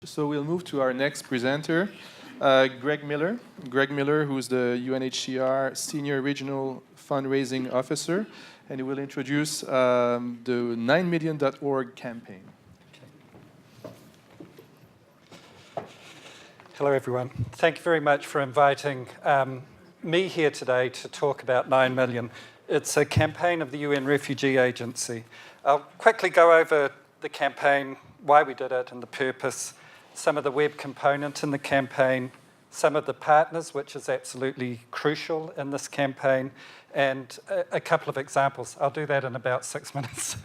So we'll move to our next presenter, Greg Miller. Greg Miller, who's the UNHCR Senior Regional Fundraising Officer, and he will introduce the 9million.org campaign. Hello, everyone. Thank you very much for inviting me here today to talk about 9 million. It's a campaign of the UN Refugee Agency. I'll quickly go over the campaign, why we did it and the purpose, some of the web component in the campaign, some of the partners, which is absolutely crucial in this campaign, and a couple of examples. I'll do that in about 6 minutes.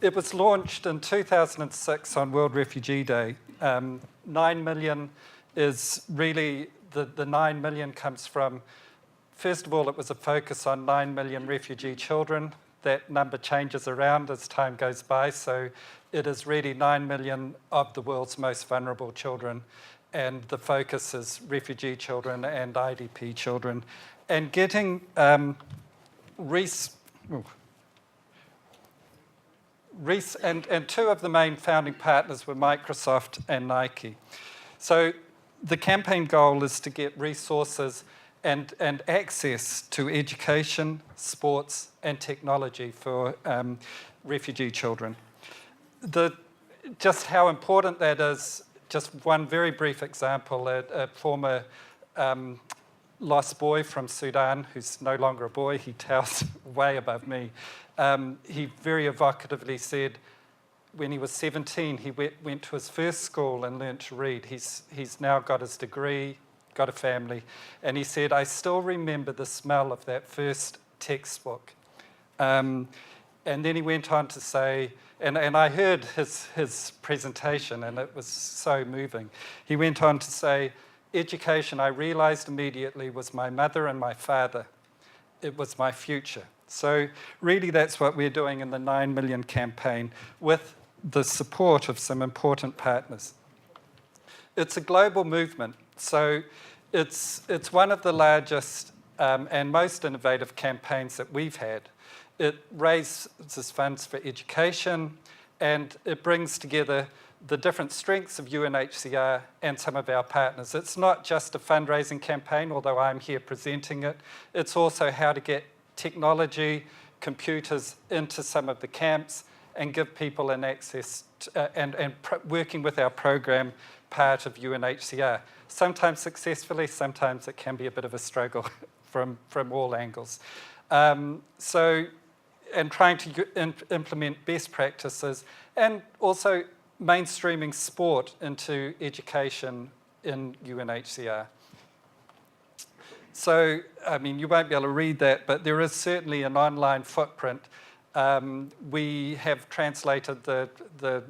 It was launched in 2006 on World Refugee Day. 9 million is really, the 9 million comes from, first of all, it was a focus on 9 million refugee children. That number changes around as time goes by, so it is really 9 million of the world's most vulnerable children, and the focus is refugee children and IDP children. And getting and two of the main founding partners were Microsoft and Nike. So the campaign goal is to get resources and access to education, sports, and technology for refugee children. Just how important that is, just one very brief example, a former lost boy from Sudan, who's no longer a boy, he towers way above me. He very evocatively said, when he was 17, he went to his first school and learned to read. He's now got his degree, got a family, and he said, I still remember the smell of that first textbook. And then he went on to say, and I heard his presentation, and it was so moving. He went on to say, education, I realized immediately, was my mother and my father. It was my future. So really that's what we're doing in the 9 million campaign with the support of some important partners. It's a global movement. So it's one of the largest and most innovative campaigns that we've had. It raises funds for education, and it brings together the different strengths of UNHCR and some of our partners. It's not just a fundraising campaign, although I'm here presenting it. It's also how to get technology, computers into some of the camps and give people an access to, and working with our program part of UNHCR. Sometimes successfully, sometimes it can be a bit of a struggle from all angles. And trying to implement best practices and also mainstreaming sport into education in UNHCR. So, I mean, you won't be able to read that, but there is certainly an online footprint. We have translated the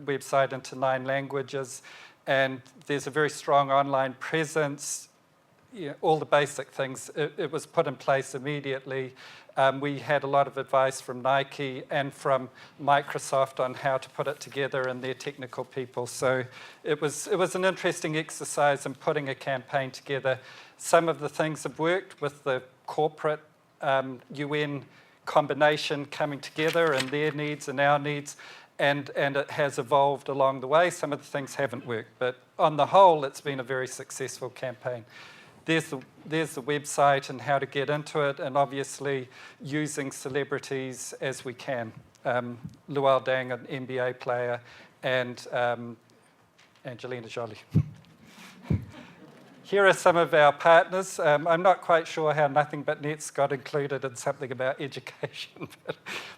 website into 9 languages, and there's a very strong online presence. You know, all the basic things, it was put in place immediately. We had a lot of advice from Nike and from Microsoft on how to put it together and their technical people. So it was an interesting exercise in putting a campaign together. Some of the things have worked with the corporate UN combination coming together and their needs and our needs, and it has evolved along the way. Some of the things haven't worked, but on the whole, it's been a very successful campaign. There's the website and how to get into it, and obviously using celebrities as we can. Luol Deng, an NBA player, and Angelina Jolie. Here are some of our partners. I'm not quite sure how Nothing But Nets got included in something about education,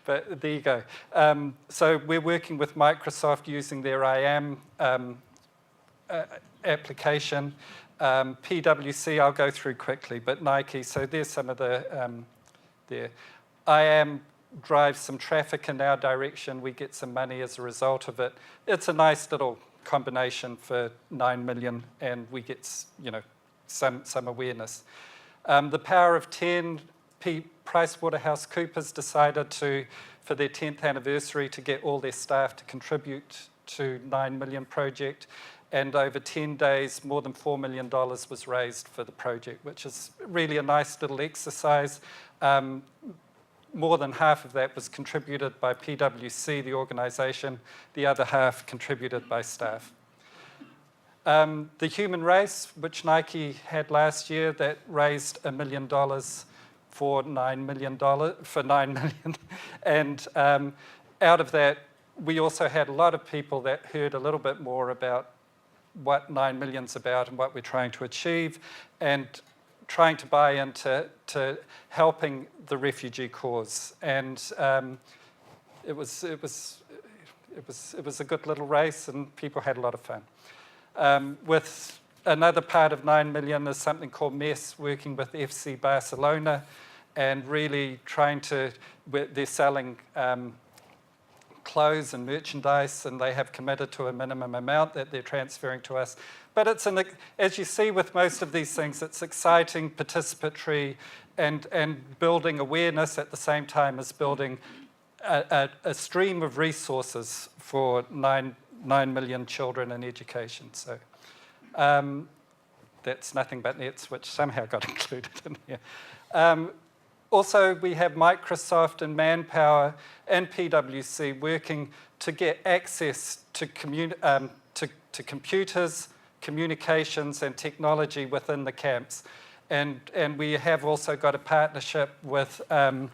but there you go. So we're working with Microsoft using their IAM application. PwC, I'll go through quickly, but Nike, so there's some of the IAM drives some traffic in our direction. We get some money as a result of it. It's a nice little combination for 9 million, and we get, you know, some awareness. The Power of 10, PricewaterhouseCoopers decided for their 10th anniversary to get all their staff to contribute to 9 million project. And over 10 days, more than $4 million was raised for the project, which is really a nice little exercise. More than half of that was contributed by PwC, the organisation. The other half contributed by staff. The human race, which Nike had last year, that raised $1 million for $9 million. And out of that, we also had a lot of people that heard a little bit more about what 9 million's about and what we're trying to achieve, and trying to buy into helping the refugee cause. And it was a good little race, and people had a lot of fun. With another part of 9 million is something called MESS, working with FC Barcelona, and really trying to, they're selling clothes and merchandise, and they have committed to a minimum amount that they're transferring to us. But it's, as you see with most of these things, it's exciting, participatory, and building awareness at the same time as building a stream of resources for 9 million children in education. So that's nothing but nets, which somehow got included in here. Also, we have Microsoft and Manpower and PwC working to get access to computers, communications, and technology within the camps. And we have also got a partnership with a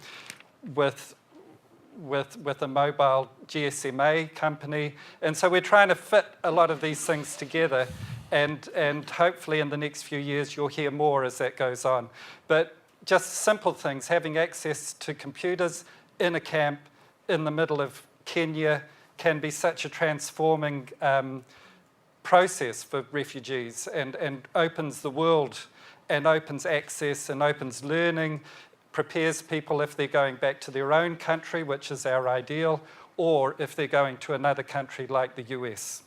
mobile GSMA company. And so we're trying to fit a lot of these things together. And hopefully in the next few years, you'll hear more as that goes on. But just simple things, having access to computers in a camp in the middle of Kenya can be such a transforming process for refugees, and opens the world, and opens access, and opens learning, prepares people if they're going back to their own country, which is our ideal, or if they're going to another country like the US.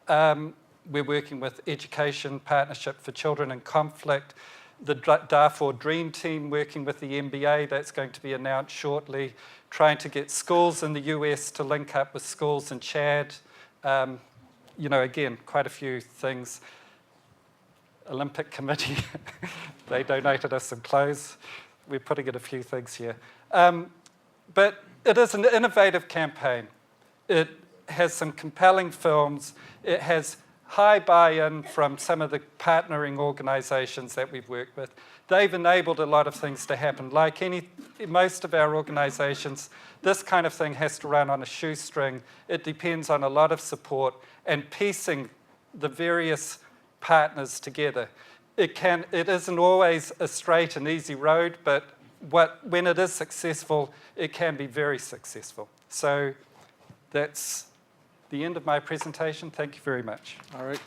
We're working with Education Partnership for Children in Conflict, the Darfur Dream Team working with the NBA, that's going to be announced shortly, trying to get schools in the US to link up with schools in Chad. Again, quite a few things. Olympic Committee, they donated us some clothes. We're putting in a few things here. But it is an innovative campaign. It has some compelling films. It has high buy-in from some of the partnering organizations that we've worked with. They've enabled a lot of things to happen. Like most of our organizations, this kind of thing has to run on a shoestring. It depends on a lot of support and piecing the various partners together. It isn't always a straight and easy road, but when it is successful, it can be very successful. So that's the end of my presentation. Thank you very much. All right.